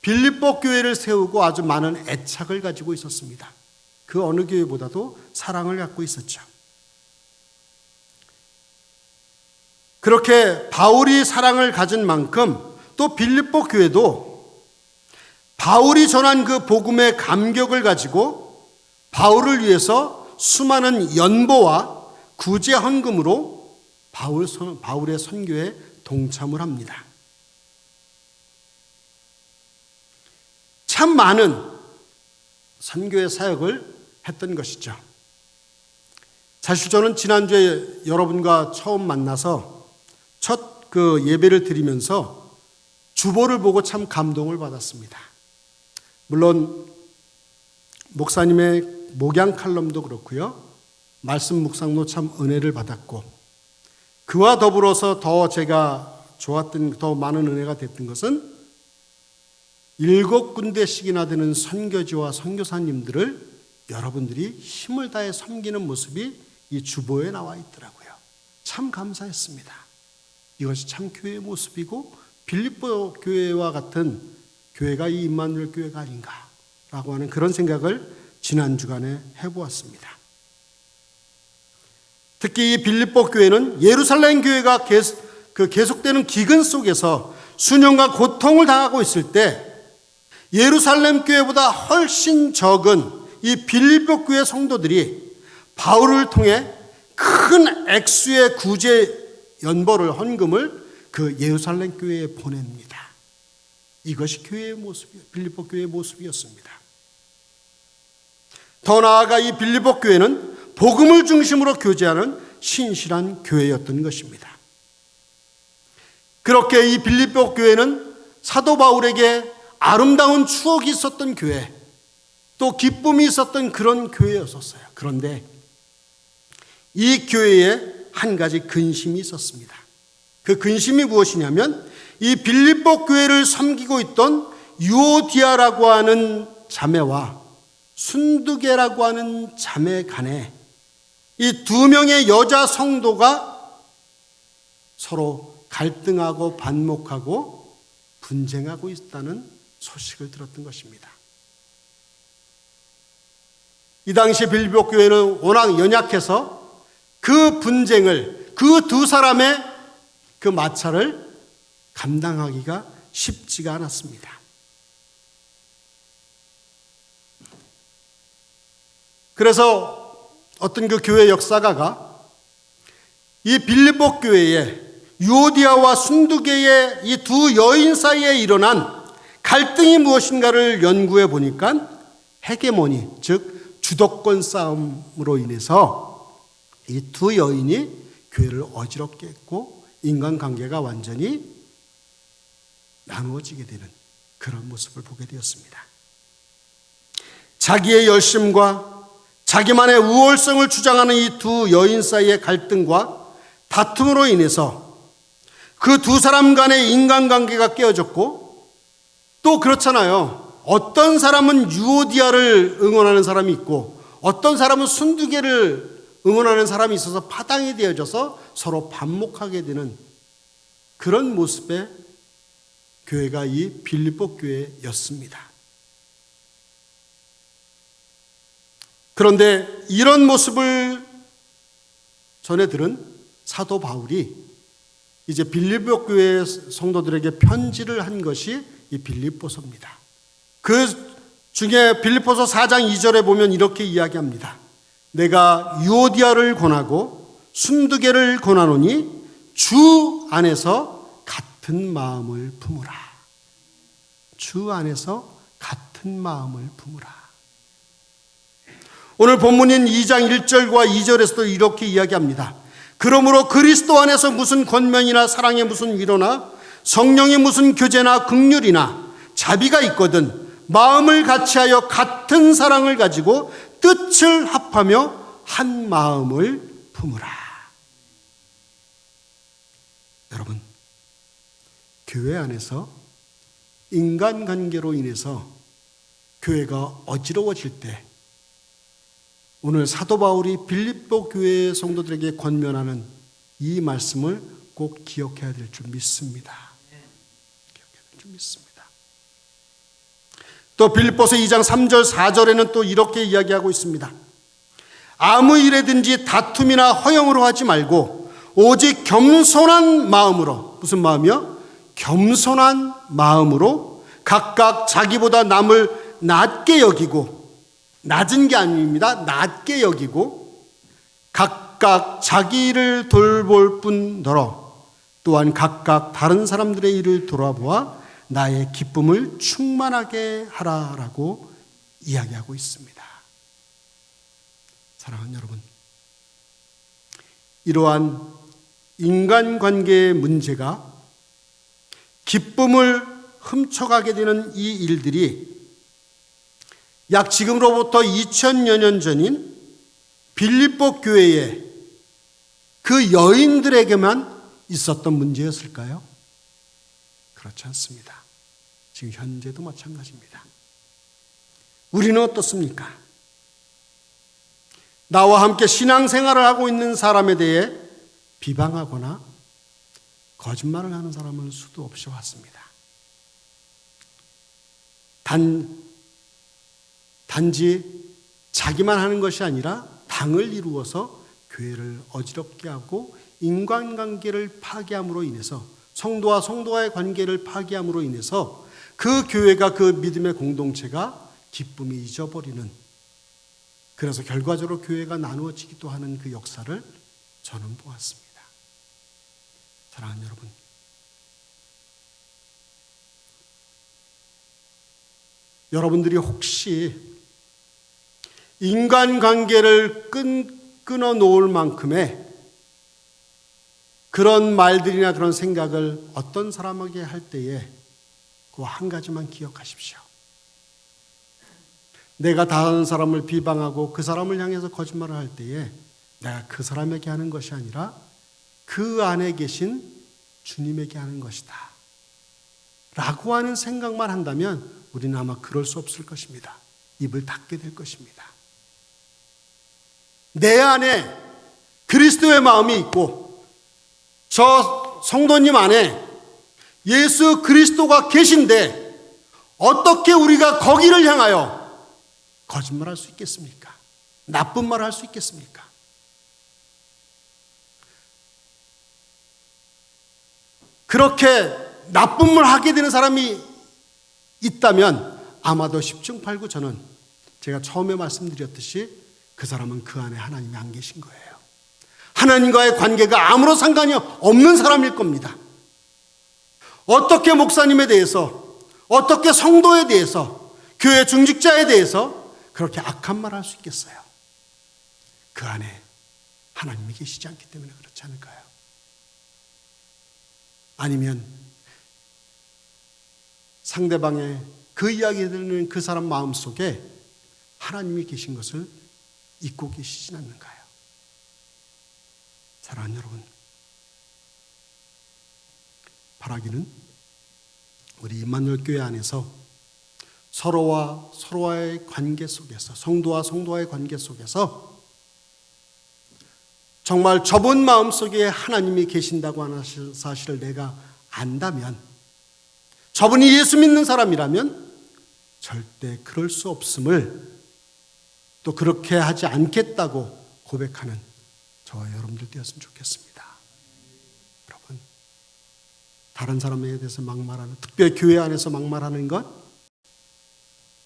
빌립보 교회를 세우고 아주 많은 애착을 가지고 있었습니다. 그 어느 교회보다도 사랑을 갖고 있었죠. 그렇게 바울이 사랑을 가진 만큼 또 빌립보 교회도 바울이 전한 그 복음의 감격을 가지고 바울을 위해서 수많은 연보와 구제 헌금으로 바울의 선교에 동참을 합니다. 참 많은 선교의 사역을 했던 것이죠. 사실 저는 지난주에 여러분과 처음 만나서 첫 그 예배를 드리면서 주보를 보고 참 감동을 받았습니다. 물론 목사님의 목양 칼럼도 그렇고요, 말씀 묵상도 참 은혜를 받았고, 그와 더불어서 더 제가 좋았던, 더 많은 은혜가 됐던 것은 7군데씩이나 되는 선교지와 선교사님들을 여러분들이 힘을 다해 섬기는 모습이 이 주보에 나와 있더라고요. 참 감사했습니다. 이것이 참 교회의 모습이고 빌립보 교회와 같은 교회가 이 임마누엘 교회가 아닌가라고 하는 그런 생각을 지난 주간에 해보았습니다. 특히 이 빌립보 교회는 예루살렘 교회가 계속되는 기근 속에서 수년간 고통을 당하고 있을 때 예루살렘 교회보다 훨씬 적은 이 빌립보 교회 성도들이 바울을 통해 큰 액수의 구제 연보를 헌금을 그 예루살렘 교회에 보냅니다. 이것이 교회의 모습이에요. 빌립보 교회의 모습이었습니다. 더 나아가 이 빌립보 교회는 복음을 중심으로 교제하는 신실한 교회였던 것입니다. 그렇게 이 빌립보 교회는 사도 바울에게 아름다운 추억이 있었던 교회, 또 기쁨이 있었던 그런 교회였었어요. 그런데 이 교회에 한 가지 근심이 있었습니다. 그 근심이 무엇이냐면 이 빌립보 교회를 섬기고 있던 유오디아라고 하는 자매와 순두계라고 하는 자매 간에 이 두 명의 여자 성도가 서로 갈등하고 반목하고 분쟁하고 있다는 소식을 들었던 것입니다. 이 당시 빌립보 교회는 워낙 연약해서 그 분쟁을, 그 두 사람의 그 마찰을 감당하기가 쉽지가 않았습니다. 그래서 어떤 그 교회 역사가가 이 빌립보 교회에 유오디아와 순두계의 이 두 여인 사이에 일어난 갈등이 무엇인가를 연구해 보니까 헤게모니, 즉 주도권 싸움으로 인해서 이 두 여인이 교회를 어지럽게 했고 인간관계가 완전히 나누어지게 되는 그런 모습을 보게 되었습니다. 자기의 열심과 자기만의 우월성을 주장하는 이 두 여인 사이의 갈등과 다툼으로 인해서 그 두 사람 간의 인간관계가 깨어졌고, 또 그렇잖아요. 어떤 사람은 유오디아를 응원하는 사람이 있고 어떤 사람은 순두개를 응원하는 사람이 있어서 파당이 되어져서 서로 반목하게 되는 그런 모습의 교회가 이 빌립보 교회였습니다. 그런데 이런 모습을 전해 들은 사도 바울이 이제 빌립보 교회 성도들에게 편지를 한 것이 이 빌립보서입니다. 그 중에 빌립보서 4장 2절에 보면 이렇게 이야기합니다. 내가 유오디아를 권하고 순두개를 권하노니 주 안에서 같은 마음을 품으라. 주 안에서 같은 마음을 품으라. 오늘 본문인 2장 1절과 2절에서도 이렇게 이야기합니다. 그러므로 그리스도 안에서 무슨 권면이나 사랑의 무슨 위로나 성령의 무슨 교제나 긍휼이나 자비가 있거든 마음을 같이하여 같은 사랑을 가지고 뜻을 합하며 한 마음을 품으라. 여러분, 교회 안에서 인간관계로 인해서 교회가 어지러워질 때 오늘 사도 바울이 빌립보 교회 성도들에게 권면하는 이 말씀을 꼭 기억해야 될 줄 믿습니다. 기억해야 될 줄 믿습니다. 또 빌립보서 2장 3절 4절에는 또 이렇게 이야기하고 있습니다. 아무 일에든지 다툼이나 허영으로 하지 말고 오직 겸손한 마음으로, 무슨 마음이요? 겸손한 마음으로 각각 자기보다 남을 낮게 여기고, 낮은 게 아닙니다. 낮게 여기고 각각 자기 일을 돌볼 뿐더러 또한 각각 다른 사람들의 일을 돌아보아 나의 기쁨을 충만하게 하라라고 이야기하고 있습니다. 사랑하는 여러분, 이러한 인간관계의 문제가 기쁨을 훔쳐가게 되는 이 일들이 약 지금으로부터 2000여 년 전인 빌립보 교회의 그 여인들에게만 있었던 문제였을까요? 그렇지 않습니다. 지금 현재도 마찬가지입니다. 우리는 어떻습니까? 나와 함께 신앙생활을 하고 있는 사람에 대해 비방하거나 거짓말을 하는 사람은 수도 없이 왔습니다. 단지 자기만 하는 것이 아니라 당을 이루어서 교회를 어지럽게 하고 인간관계를 파괴함으로 인해서, 성도와 성도와의 관계를 파괴함으로 인해서 그 교회가, 그 믿음의 공동체가 기쁨이 잊어버리는, 그래서 결과적으로 교회가 나누어지기도 하는 그 역사를 저는 보았습니다. 사랑하는 여러분, 여러분들이 혹시 인간관계를 끊어 놓을 만큼의 그런 말들이나 그런 생각을 어떤 사람에게 할 때에 그 한 가지만 기억하십시오. 내가 다른 사람을 비방하고 그 사람을 향해서 거짓말을 할 때에 내가 그 사람에게 하는 것이 아니라 그 안에 계신 주님에게 하는 것이다 라고 하는 생각만 한다면 우리는 아마 그럴 수 없을 것입니다. 입을 닫게 될 것입니다. 내 안에 그리스도의 마음이 있고 저 성도님 안에 예수 그리스도가 계신데 어떻게 우리가 거기를 향하여 거짓말할 수 있겠습니까? 나쁜 말을 할 수 있겠습니까? 그렇게 나쁜 말 하게 되는 사람이 있다면 아마도 10중 8구 저는 제가 처음에 말씀드렸듯이 그 사람은 그 안에 하나님이 안 계신 거예요. 하나님과의 관계가 아무런 상관이 없는 사람일 겁니다. 어떻게 목사님에 대해서, 어떻게 성도에 대해서, 교회 중직자에 대해서 그렇게 악한 말 할 수 있겠어요? 그 안에 하나님이 계시지 않기 때문에 그렇지 않을까요? 아니면 상대방의 그 이야기 들는 그 사람 마음속에 하나님이 계신 것을 잊고 계시진 않는가요? 사랑하는 여러분, 바라기는 우리 임마누엘 교회 안에서 서로와의 관계 속에서, 성도와 성도와의 관계 속에서 정말 좁은 마음속에 하나님이 계신다고 하는 사실을 내가 안다면, 저분이 예수 믿는 사람이라면 절대 그럴 수 없음을, 또 그렇게 하지 않겠다고 고백하는 저와 여러분들 되었으면 좋겠습니다. 여러분, 다른 사람에 대해서 막말하는, 특별히 교회 안에서 막말하는 것,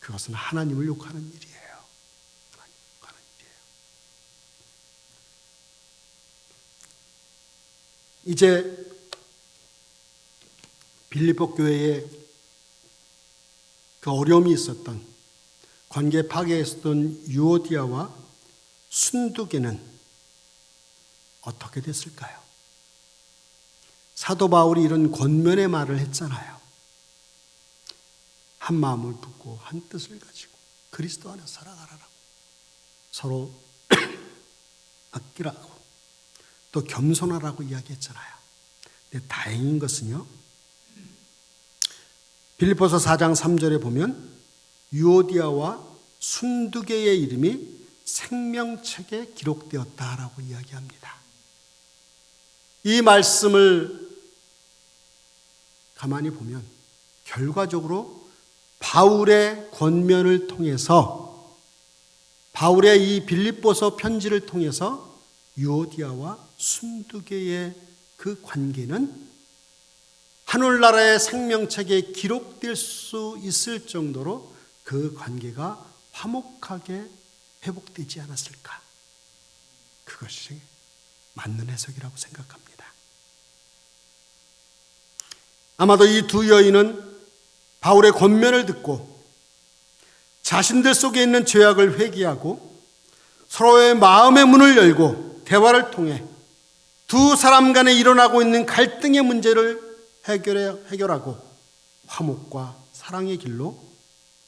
그것은 하나님을 욕하는 일이에요. 하나님을 욕하는 일이에요. 이제 빌립보 교회에 그 어려움이 있었던, 관계 파괴했었던 유오디아와 순두계는 어떻게 됐을까요? 사도 바울이 이런 권면의 말을 했잖아요. 한 마음을 품고 한 뜻을 가지고 그리스도 안에 살아가라라고, 서로 아끼라고, 또 겸손하라고 이야기했잖아요. 근데 다행인 것은요, 빌립보서 4장 3절에 보면 유오디아와 순두계의 이름이 생명책에 기록되었다라고 이야기합니다. 이 말씀을 가만히 보면 결과적으로 바울의 권면을 통해서, 바울의 이 빌립보서 편지를 통해서 유오디아와 순두계의 그 관계는 하늘나라의 생명책에 기록될 수 있을 정도로 그 관계가 화목하게 회복되지 않았을까? 그것이 맞는 해석이라고 생각합니다. 아마도 이 두 여인은 바울의 권면을 듣고 자신들 속에 있는 죄악을 회개하고 서로의 마음의 문을 열고 대화를 통해 두 사람 간에 일어나고 있는 갈등의 문제를 해결하고 화목과 사랑의 길로,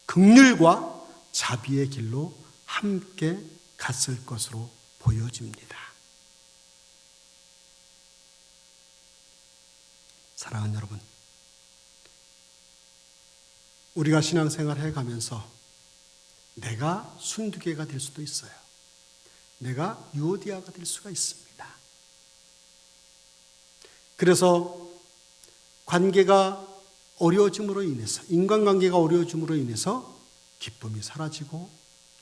긍휼과 자비의 길로 함께 갔을 것으로 보여집니다. 사랑하는 여러분, 우리가 신앙생활 해가면서 내가 순두계가 될 수도 있어요. 내가 유오디아가 될 수가 있습니다. 그래서 관계가 어려워짐으로 인해서, 인간관계가 어려워짐으로 인해서 기쁨이 사라지고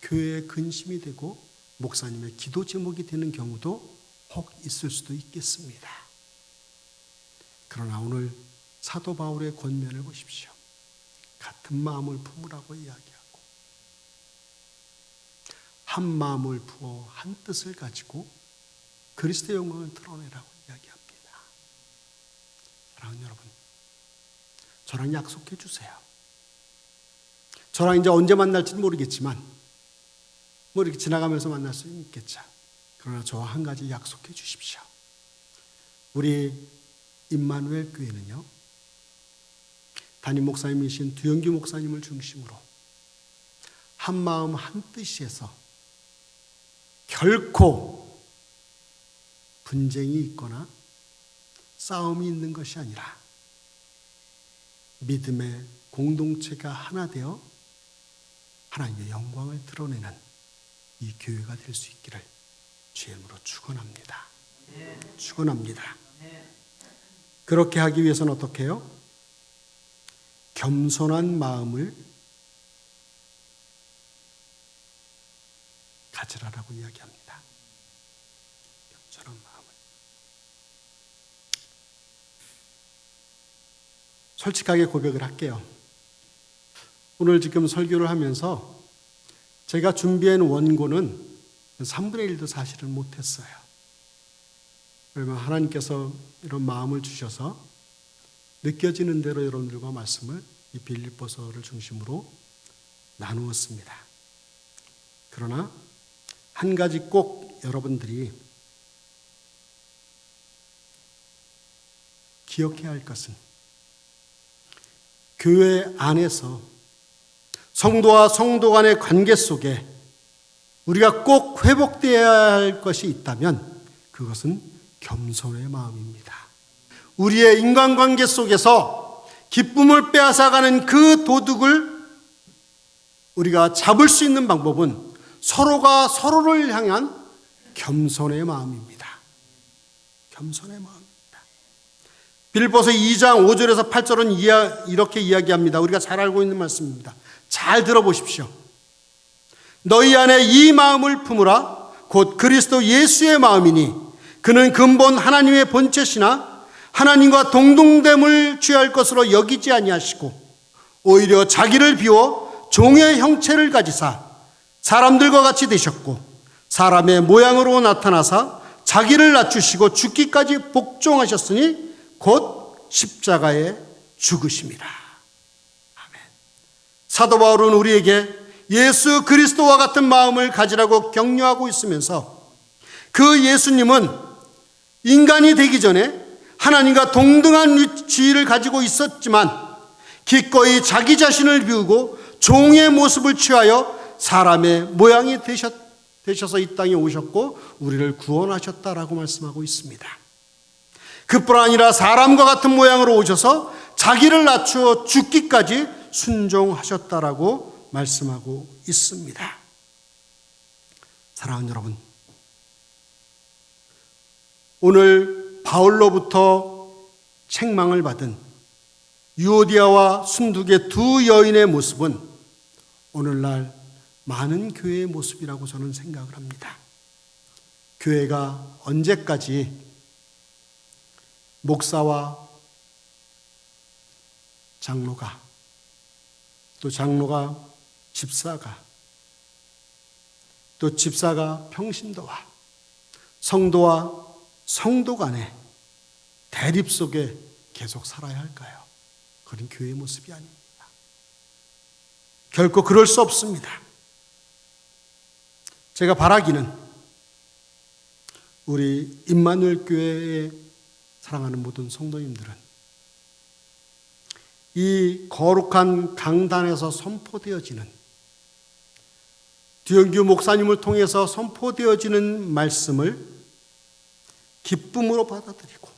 교회의 근심이 되고 목사님의 기도 제목이 되는 경우도 혹 있을 수도 있겠습니다. 그러나 오늘 사도 바울의 권면을 보십시오. 같은 마음을 품으라고 이야기하고 한 마음을 부어 한 뜻을 가지고 그리스도의 영광을 드러내라고 이야기합니다. 사랑하는 여러분, 저랑 약속해 주세요. 저랑 이제 언제 만날지는 모르겠지만 뭐 이렇게 지나가면서 만날 수 있겠죠. 그러나 저와 한 가지 약속해 주십시오. 우리 임마누엘 교회는요, 담임 목사님이신 두영규 목사님을 중심으로 한 마음 한 뜻이에서 결코 분쟁이 있거나 싸움이 있는 것이 아니라 믿음의 공동체가 하나 되어 하나님의 영광을 드러내는 이 교회가 될 수 있기를 주의 이름으로 축원합니다. 축원합니다. 그렇게 하기 위해서는 어떻게 해요? 겸손한 마음을 가지라라고 이야기합니다. 겸손한 마음을. 솔직하게 고백을 할게요. 오늘 지금 설교를 하면서 제가 준비한 원고는 3분의 1도 사실은 못했어요. 그러면 하나님께서 이런 마음을 주셔서 느껴지는 대로 여러분들과 말씀을 이 빌립보서를 중심으로 나누었습니다. 그러나 한 가지 꼭 여러분들이 기억해야 할 것은, 교회 안에서 성도와 성도 간의 관계 속에 우리가 꼭 회복되어야 할 것이 있다면 그것은 겸손의 마음입니다. 우리의 인간관계 속에서 기쁨을 빼앗아가는 그 도둑을 우리가 잡을 수 있는 방법은 서로가 서로를 향한 겸손의 마음입니다. 겸손의 마음입니다. 빌립보서 2장 5절에서 8절은 이렇게 이야기합니다. 우리가 잘 알고 있는 말씀입니다. 잘 들어보십시오. 너희 안에 이 마음을 품으라. 곧 그리스도 예수의 마음이니 그는 근본 하나님의 본체시나 하나님과 동등됨을 취할 것으로 여기지 아니하시고 오히려 자기를 비워 종의 형체를 가지사 사람들과 같이 되셨고 사람의 모양으로 나타나사 자기를 낮추시고 죽기까지 복종하셨으니 곧 십자가에 죽으심이라. 아멘. 사도 바울은 우리에게 예수 그리스도와 같은 마음을 가지라고 격려하고 있으면서 그 예수님은 인간이 되기 전에 하나님과 동등한 위치를 가지고 있었지만 기꺼이 자기 자신을 비우고 종의 모습을 취하여 사람의 모양이 되셔서 이 땅에 오셨고 우리를 구원하셨다라고 말씀하고 있습니다. 그뿐 아니라 사람과 같은 모양으로 오셔서 자기를 낮추어 죽기까지 순종하셨다라고 말씀하고 있습니다. 사랑하는 여러분, 오늘 바울로부터 책망을 받은 유오디아와 순두계 두 여인의 모습은 오늘날 많은 교회의 모습이라고 저는 생각을 합니다. 교회가 언제까지 목사와 장로가 또 장로가 집사가 또 집사가 평신도와 성도와 성도 간의 대립 속에 계속 살아야 할까요? 그런 교회의 모습이 아닙니다. 결코 그럴 수 없습니다. 제가 바라기는 우리 임마누엘 교회에 사랑하는 모든 성도님들은 이 거룩한 강단에서 선포되어지는 류영규 목사님을 통해서 선포되어지는 말씀을 기쁨으로 받아들이고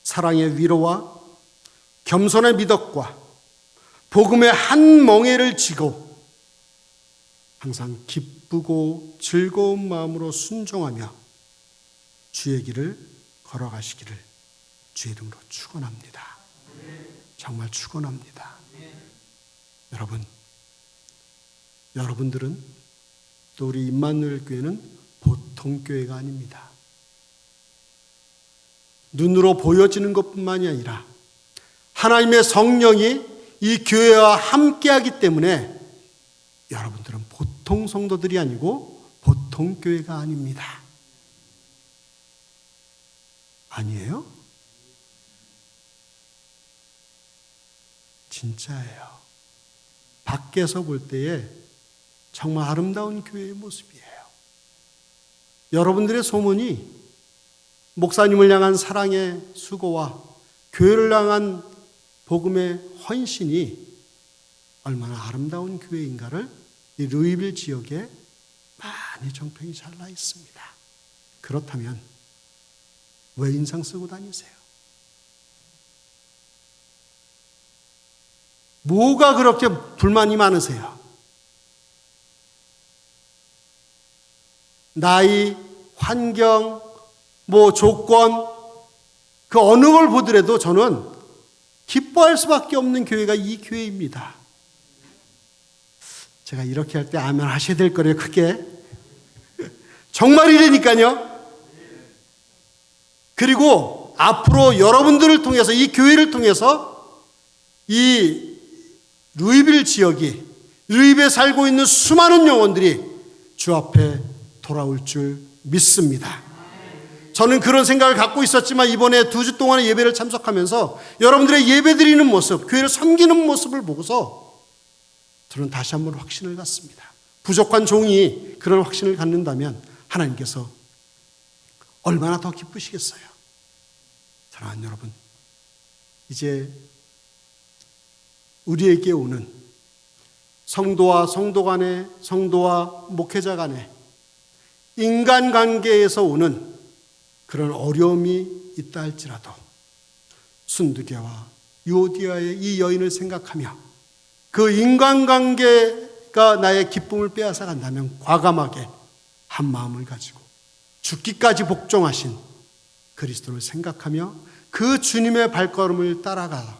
사랑의 위로와 겸손의 미덕과 복음의 한 멍에를 지고 항상 기쁘고 즐거운 마음으로 순종하며 주의 길을 걸어가시기를 주의 이름으로 축원합니다. 정말 축원합니다. 여러분, 여러분들은 또 우리 임마누엘 교회는 보통 교회가 아닙니다. 눈으로 보여지는 것뿐만이 아니라 하나님의 성령이 이 교회와 함께하기 때문에 여러분들은 보통 성도들이 아니고 보통 교회가 아닙니다. 아니에요? 진짜예요. 밖에서 볼 때에 정말 아름다운 교회의 모습이에요. 여러분들의 소문이 목사님을 향한 사랑의 수고와 교회를 향한 복음의 헌신이 얼마나 아름다운 교회인가를 이 루이빌 지역에 많이 정평이 잘 나 있습니다. 그렇다면 왜 인상 쓰고 다니세요? 뭐가 그렇게 불만이 많으세요? 나이, 환경, 조건, 그 어느 걸 보더라도 저는 기뻐할 수밖에 없는 교회가 이 교회입니다. 제가 이렇게 할 때 아멘 하셔야 될 거래요, 크게. 정말 이러니까요. 그리고 앞으로 여러분들을 통해서, 이 교회를 통해서 이 루이빌 지역이, 루이빌에 살고 있는 수많은 영혼들이 주 앞에 돌아올 줄 믿습니다. 저는 그런 생각을 갖고 있었지만 이번에 2주 동안의 예배를 참석하면서 여러분들의 예배드리는 모습, 교회를 섬기는 모습을 보고서 저는 다시 한번 확신을 갖습니다. 부족한 종이 그런 확신을 갖는다면 하나님께서 얼마나 더 기쁘시겠어요. 사랑하는 여러분, 이제 우리에게 오는 성도와 성도 간에, 성도와 목회자 간에 인간관계에서 오는 그런 어려움이 있다 할지라도 순두개와 유오디아의 이 여인을 생각하며 그 인간관계가 나의 기쁨을 빼앗아 간다면 과감하게 한 마음을 가지고 죽기까지 복종하신 그리스도를 생각하며 그 주님의 발걸음을 따라가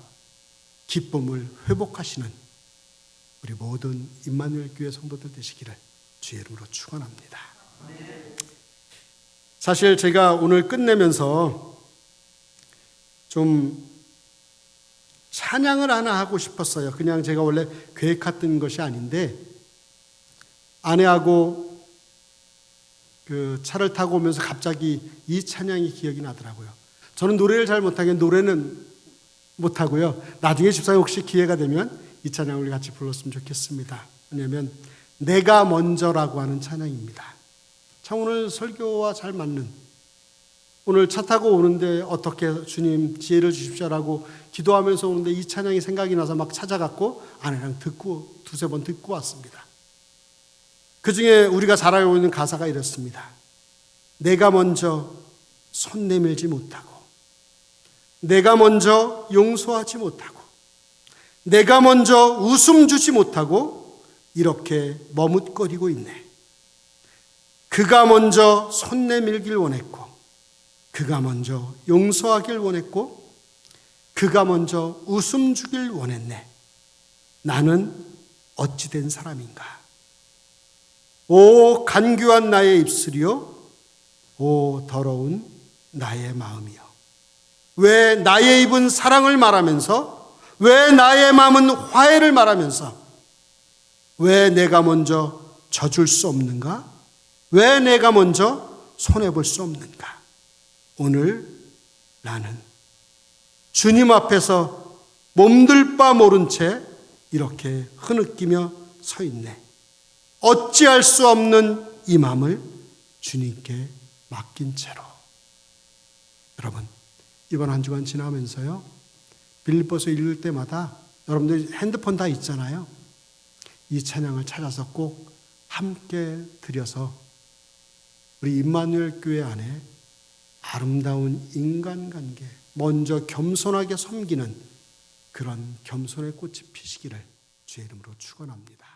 기쁨을 회복하시는 우리 모든 임마누엘 교회 성도들 되시기를 주의 이름으로 축원합니다. 사실 제가 오늘 끝내면서 좀 찬양을 하나 하고 싶었어요. 그냥 제가 원래 계획했던 것이 아닌데 아내하고 그 차를 타고 오면서 갑자기 이 찬양이 기억이 나더라고요. 저는 노래를 잘 못하게 노래는 못하고요. 나중에 집사님 혹시 기회가 되면 이 찬양을 같이 불렀으면 좋겠습니다. 왜냐하면 내가 먼저라고 하는 찬양입니다. 참 오늘 설교와 잘 맞는, 오늘 차 타고 오는데 어떻게 주님 지혜를 주십시오라고 기도하면서 오는데 이 찬양이 생각이 나서 막 찾아갔고 아내랑 듣고 두세 번 듣고 왔습니다. 그 중에 우리가 잘 알고 있는 가사가 이렇습니다. 내가 먼저 손 내밀지 못하고, 내가 먼저 용서하지 못하고, 내가 먼저 웃음 주지 못하고 이렇게 머뭇거리고 있네. 그가 먼저 손 내밀길 원했고, 그가 먼저 용서하길 원했고, 그가 먼저 웃음 주길 원했네. 나는 어찌 된 사람인가? 오 간교한 나의 입술이요, 오 더러운 나의 마음이요. 왜 나의 입은 사랑을 말하면서, 왜 나의 마음은 화해를 말하면서, 왜 내가 먼저 져줄 수 없는가? 왜 내가 먼저 손해볼 수 없는가? 오늘 나는 주님 앞에서 몸둘 바 모른 채 이렇게 흐느끼며 서 있네. 어찌할 수 없는 이 마음을 주님께 맡긴 채로. 여러분, 이번 한 주간 지나면서요, 빌립보서 읽을 때마다 여러분들 핸드폰 다 있잖아요. 이 찬양을 찾아서 꼭 함께 드려서 우리 임마누엘 교회 안에 아름다운 인간관계, 먼저 겸손하게 섬기는 그런 겸손의 꽃이 피시기를 주의 이름으로 축원합니다.